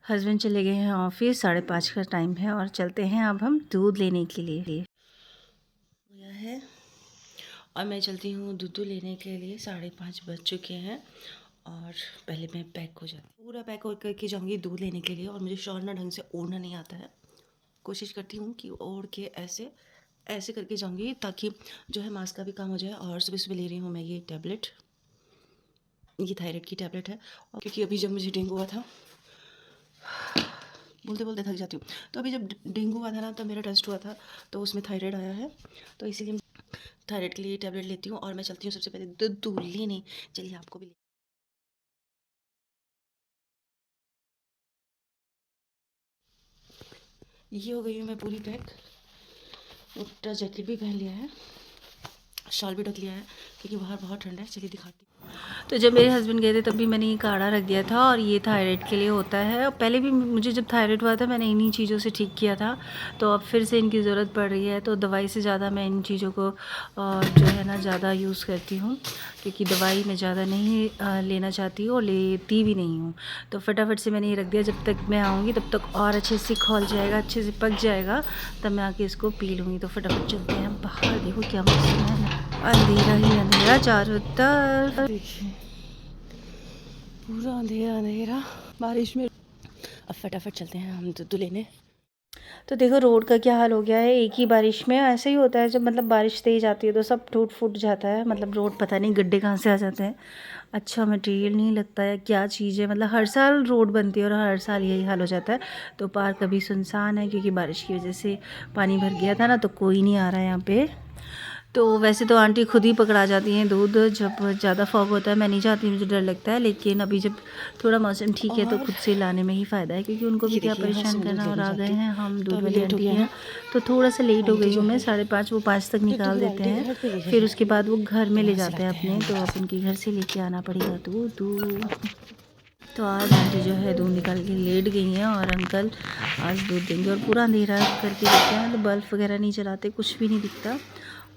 Husband चले गए हैं ऑफिस, 5:30 का टाइम है और चलते हैं अब हम दूध लेने के लिए। यह है और मैं चलती हूँ दूध लेने के लिए। 5:30 बज चुके हैं और पहले मैं पैक हो जाती, पूरा पैक हो करके जाऊँगी दूध लेने के लिए। और मुझे शॉल ना ढंग से ओढ़ना नहीं आता है। कोशिश करती हूँ कि ओढ़ के ऐसे ऐसे करके जाऊँगी ताकि जो है मास्क का भी काम हो जाए। और सुबह सुबह ले रही हूँ मैं ये टैबलेट, ये थायराइड की टैबलेट है। और क्योंकि अभी जब मुझे डेंगू हुआ था, बोलते बोलते थक जाती हूँ, तो अभी जब डेंगू हुआ था ना, तो मेरा टेस्ट हुआ था तो उसमें थायराइड आया है, तो इसीलिए थायराइड के लिए टैबलेट लेती हूँ। और मैं चलती हूँ सबसे पहले दूध लेने। चलिए आपको भी ये हो गई हूँ मैं पूरी पैक। उल्टा जैकेट भी पहन लिया है, शॉल भी ढक लिया है क्योंकि बाहर बहुत ठंडा है। चलिए दिखाती हूँ। तो जब मेरे हस्बैंड गए थे तब भी मैंने ये काढ़ा रख दिया था और ये थायराइड के लिए होता है। पहले भी मुझे जब थायराइड हुआ था मैंने इन्हीं चीज़ों से ठीक किया था, तो अब फिर से इनकी ज़रूरत पड़ रही है। तो दवाई से ज़्यादा मैं इन चीज़ों को जो है ना ज़्यादा यूज़ करती हूँ, क्योंकि दवाई मैं ज़्यादा नहीं लेना चाहती हूँ और लेती भी नहीं हूँ। तो फटाफट से मैंने ये रख दिया, जब तक मैं आऊँगी तब तक और अच्छे से खौल जाएगा, अच्छे से पक जाएगा, तब मैं आके इसको पी लूँगी। तो फटाफट चलते हैं बाहर। देखो क्या मौसम है, अंधेरा ही अंधेरा चारों तरफ। देखिए पूरा अंधेरा अंधेरा बारिश में। अब फटाफट चलते हैं हम दूध लेने। तो देखो रोड का क्या हाल हो गया है। एक ही बारिश में ऐसे ही होता है, जब मतलब बारिश तेज आती है तो सब टूट फूट जाता है। मतलब रोड पता नहीं गड्ढे कहाँ से आ जाते हैं। अच्छा मटेरियल नहीं लगता है, क्या चीज़ है। मतलब हर साल रोड बनती है और हर साल यही हाल हो जाता है। तो पार्क अभी सुनसान है क्योंकि बारिश की वजह से पानी भर गया था ना, तो कोई नहीं आ रहा है यहाँ पे। तो वैसे तो आंटी खुद ही पकड़ा जाती हैं दूध जब ज़्यादा फॉग होता है। मैं नहीं चाहती, मुझे डर लगता है, लेकिन अभी जब थोड़ा मौसम ठीक है तो खुद से लाने में ही फ़ायदा है, क्योंकि उनको भी क्या परेशान करना। और आ गए हैं हम दूध वाली आंटी के यहाँ। तो थोड़ा सा लेट हो गई हूँ मैं, 5:30, वो 5 तक निकाल देते हैं, फिर उसके बाद वो घर में ले जाते हैं अपने। तो अब उनके घर से लेके आना पड़ेगा दूध। तो आज आंटी जो है दूध निकाल के लेट गई हैं और अंकल आज दूध देंगे। और पूरा अंधेरा करके रखते हैं, मतलब बल्ब वगैरह नहीं चलाते, कुछ भी नहीं दिखता।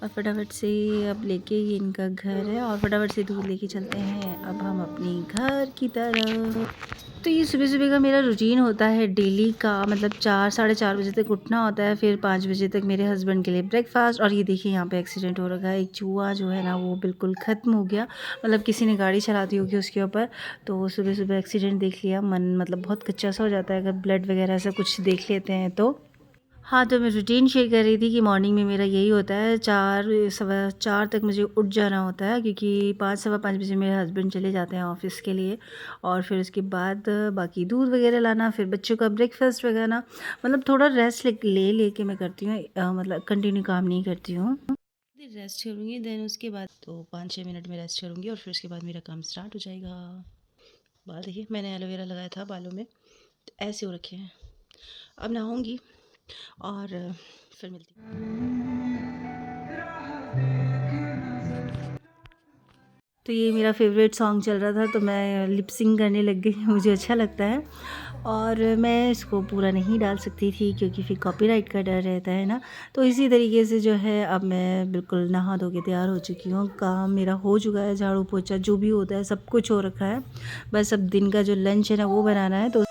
और फटाफट से अब लेके ये इनका घर है और फटाफट से दूध लेके चलते हैं अब हम अपनी घर की तरफ। तो ये सुबह सुबह का मेरा रूटीन होता है डेली का। मतलब 4-4:30 बजे तक उठना होता है, फिर 5 बजे तक मेरे हस्बैंड के लिए ब्रेकफास्ट। और ये देखिए यहाँ पे एक्सीडेंट हो रखा है। एक चूहा जो है ना वो बिल्कुल ख़त्म हो गया, मतलब किसी ने गाड़ी चलाती होगी उसके ऊपर, तो सुबह सुबह एक्सीडेंट देख लिया। मन मतलब बहुत कच्चा सा हो जाता है अगर ब्लड वगैरह ऐसा कुछ देख लेते हैं तो। हाँ, तो मैं रूटीन शेयर कर रही थी कि मॉर्निंग में मेरा यही होता है, 4 सवा 4 तक मुझे उठ जाना होता है, क्योंकि 5 सवा 5 बजे मेरे हस्बैंड चले जाते हैं ऑफ़िस के लिए। और फिर उसके बाद बाकी दूध वगैरह लाना, फिर बच्चों का ब्रेकफास्ट वगैरह। मतलब थोड़ा रेस्ट ले के मैं करती हूँ, मतलब कंटिन्यू काम नहीं करती हूँ। रेस्ट करूँगी, देन उसके बाद तो 5-6 मिनट में रेस्ट करूँगी और फिर उसके बाद मेरा काम स्टार्ट हो जाएगा। बाल देखिए, मैंने एलोवेरा लगाया था बालों में, तो ऐसे हो रखे हैं। अब नहाऊँगी और फिर मिलती हूँ। तो ये मेरा फेवरेट सॉन्ग चल रहा था तो मैं लिप सिंग करने लग गई, मुझे अच्छा लगता है। और मैं इसको पूरा नहीं डाल सकती थी क्योंकि फिर कॉपीराइट का डर रहता है ना। तो इसी तरीके से जो है अब मैं बिल्कुल नहा धो के तैयार हो चुकी हूँ। काम मेरा हो चुका है, झाड़ू पोछा जो भी होता है सब कुछ हो रखा है। बस अब दिन का जो लंच है ना वो बनाना है। तो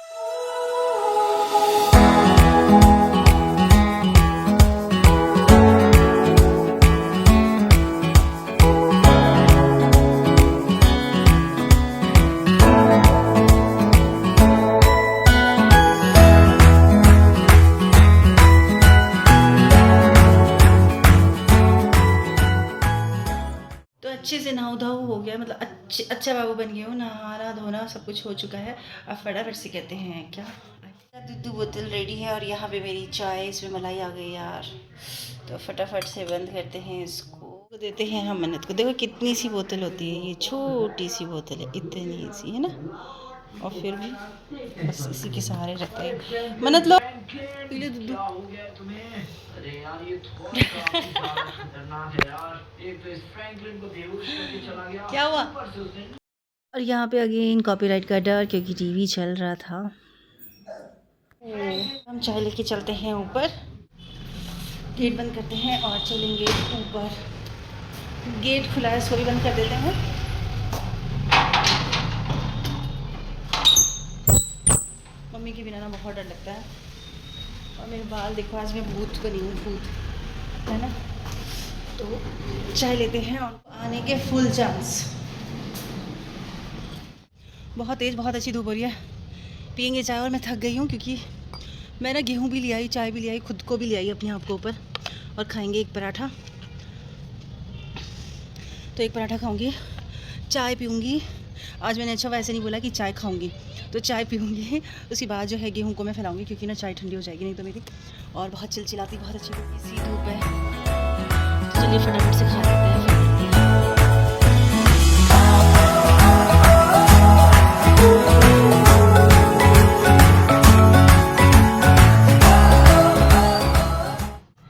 अच्छे से नहाऊ धाऊ हो गया, मतलब अच्छा बाबू बन गया हूँ। नहाना धोना सब कुछ हो चुका है। अब फटाफट से कहते हैं क्या, दूध बोतल रेडी है और यहाँ पे मेरी चाय, इसमें मलाई आ गई यार। तो फटाफट से बंद करते हैं इसको, देते हैं हम मन्नत को। देखो कितनी सी बोतल होती है, ये छोटी सी बोतल है, इतनी सी है ना, और फिर भी बस इसी के सहारे रहते हैं। मन्नत लो, पी लो दूध। अरे यार ये थोड़ा सा खतरनाक है यार, एक तो इस फ्रैंकलिन को बेहोश करके चला गया, क्या हुआ। और यहाँ पे अगेन कॉपीराइट का डर क्योंकि टीवी चल रहा था। हम चाय लेके चलते हैं ऊपर, गेट बंद करते हैं और चलेंगे ऊपर। गेट खुला है, इसको भी बंद कर देते हैं। मम्मी के बिना ना बहुत डर लगता है। और मेरे बाल देखो, आज मैं भूत बनी हूँ, भूत है ना। तो चाय लेते हैं और आने के फुल चांस। बहुत तेज़, बहुत अच्छी धूप हो रही है। पियेंगे चाय। और मैं थक गई हूँ क्योंकि मैं ना गेहूँ भी ले आई, चाय भी ले आई, खुद को भी ले आई अपने आप को ऊपर। और खाएंगे एक पराठा। तो एक पराठा खाऊंगी, चाय पीऊँगी। आज मैंने अच्छा वैसे नहीं बोला कि चाय खाऊंगी, तो चाय पीऊँगी। उसके बाद जो है गेहूँ को मैं फैलाऊँगी, क्योंकि ना चाय ठंडी हो जाएगी नहीं तो मेरी। और बहुत चिलचिलाती, बहुत अच्छी सी धूप है। तो चलिए फटाफट से खा लेते हैं, फिर मिलते हैं।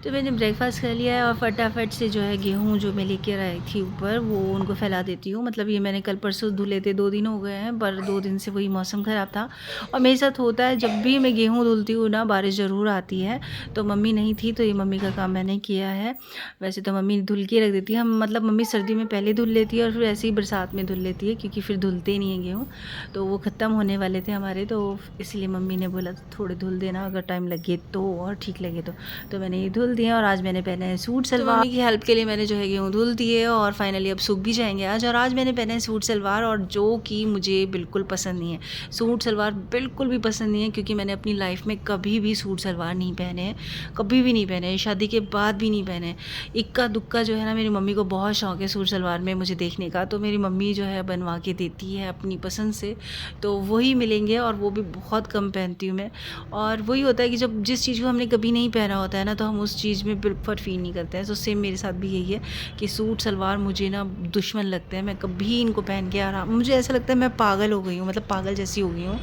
तो मैंने ब्रेकफास्ट कर लिया है और फटाफट से जो है गेहूँ जो मैं लेकर आई थी ऊपर, वो उनको फैला देती हूँ। मतलब ये मैंने कल परसों धुले थे, 2 दिन हो गए हैं, पर 2 दिन से वही मौसम ख़राब था। और मेरे साथ होता है, जब भी मैं गेहूँ धुलती हूँ ना, बारिश ज़रूर आती है। तो मम्मी नहीं थी, तो ये मम्मी का काम मैंने किया है। वैसे तो मम्मी धुल के रख देती है, मतलब मम्मी सर्दी में पहले धुल लेती है और फिर ऐसे ही बरसात में धुल लेती है, क्योंकि फिर धुलते नहीं हैं गेहूँ। तो वो ख़त्म होने वाले थे हमारे, तो इसलिए मम्मी ने बोला थोड़े धुल देना, अगर टाइम लगे तो और ठीक लगे तो मैंने ये धुल दिए। और आज मैंने पहने हैं सूट सलवार। तो मम्मी की हेल्प के लिए मैंने जो है गेहूँ धुल दिए और फाइनली अब सूख भी जाएंगे आज। और आज मैंने पहने हैं सूट सलवार, और जो कि मुझे बिल्कुल पसंद नहीं है। सूट सलवार बिल्कुल भी पसंद नहीं है, क्योंकि मैंने अपनी लाइफ में कभी भी सूट सलवार नहीं पहने हैं, कभी भी नहीं पहने हैं, शादी के बाद भी नहीं पहने। इक्का दुक्का जो है ना, मेरी मम्मी को बहुत शौक है सूट सलवार में मुझे देखने का, तो मेरी मम्मी जो है बनवा के देती है अपनी पसंद से, तो वही मिलेंगे। और वो भी बहुत कम पहनती हूँ मैं। और वही होता है कि जब जिस चीज़ को हमने कभी नहीं पहना होता है ना, तो हम उस चीज़ में बिल्कुल फील नहीं करते हैं। तो सेम मेरे साथ भी यही है कि सूट सलवार मुझे ना दुश्मन लगते हैं। मैं कभी इनको पहन के आराम, मुझे ऐसा लगता है मैं पागल हो गई हूँ, मतलब पागल जैसी हो गई हूँ,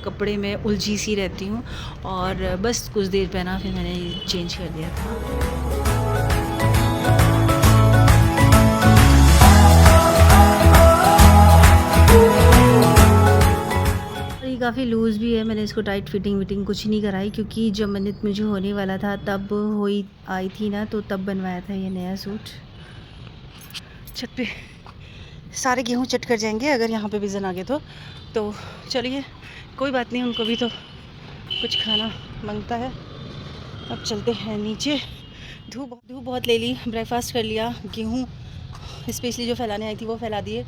कपड़े में उलझी सी रहती हूँ। और बस कुछ देर पहना, फिर मैंने चेंज कर दिया था। काफ़ी लूज़ भी है, मैंने इसको टाइट फिटिंग कुछ नहीं कराई, क्योंकि जब मन्नत मुझे होने वाला था तब आई थी ना, तो तब बनवाया था ये नया सूट। छत पे सारे गेहूँ चट कर जाएंगे अगर यहाँ पे विज़न आ गए तो चलिए कोई बात नहीं, उनको भी तो कुछ खाना मांगता है। अब चलते हैं नीचे। धूप बहुत ले ली, ब्रेकफास्ट कर लिया, गेहूँ स्पेशली जो फैलाने आई थी वो फैला दिए।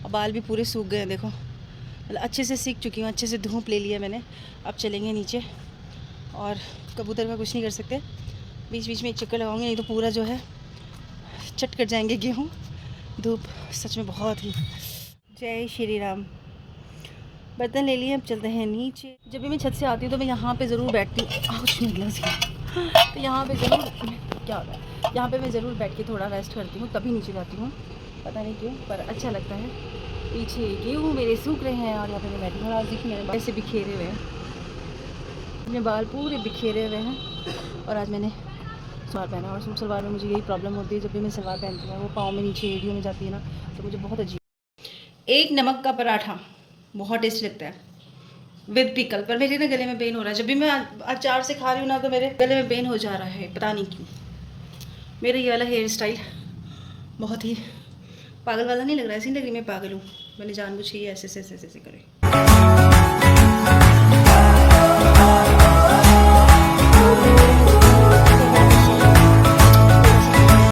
और बाल भी पूरे सूख गए, देखो, मतलब अच्छे से सीख चुकी हूँ, अच्छे से धूप ले लिया मैंने। अब चलेंगे नीचे, और कबूतर का कुछ नहीं कर सकते, बीच बीच में एक चक्कर लगाऊंगे, नहीं तो पूरा जो है चट कर जाएंगे गेहूँ। धूप सच में बहुत ही। जय श्री राम। बर्तन ले लिए, अब चलते हैं नीचे। जब भी मैं छत से आती हूँ तो मैं यहाँ पे ज़रूर बैठती हूँ। तो यहाँ पे ज़रूर क्या होता है, यहाँ पे मैं ज़रूर बैठ के थोड़ा रेस्ट करती हूँ, तभी नीचे जाती हूँ, पता नहीं क्यों, पर अच्छा लगता है। पीछे गेहूँ मेरे सूख रहे हैं और यहाँ पे मैं बैठी हूँ। आज देखिए मेरे बाल ऐसे बिखेरे हुए हैं, मेरे बाल पूरे बिखेरे हुए हैं। और आज मैंने सलवार पहना, और सूट सलवार में मुझे यही प्रॉब्लम होती है, जब भी मैं सलवार पहनती हूँ वो पाँव में नीचे एड़ियों में जाती है ना, तो मुझे बहुत अजीब। एक नमक का पराठा बहुत टेस्टी लगता है विद पिकल, पर मेरे ना गले में पेन हो रहा है। जब भी मैं अचार से खा रही हूँ ना, तो मेरे गले में पेन हो जा रहा है, पता नहीं क्यों। मेरा ये वाला हेयर स्टाइल बहुत ही पागल वाला नहीं लग रहा है, ऐसी नहीं लग रही मैं पागल हूँ, मैंने जानबूझ के ऐसे करे।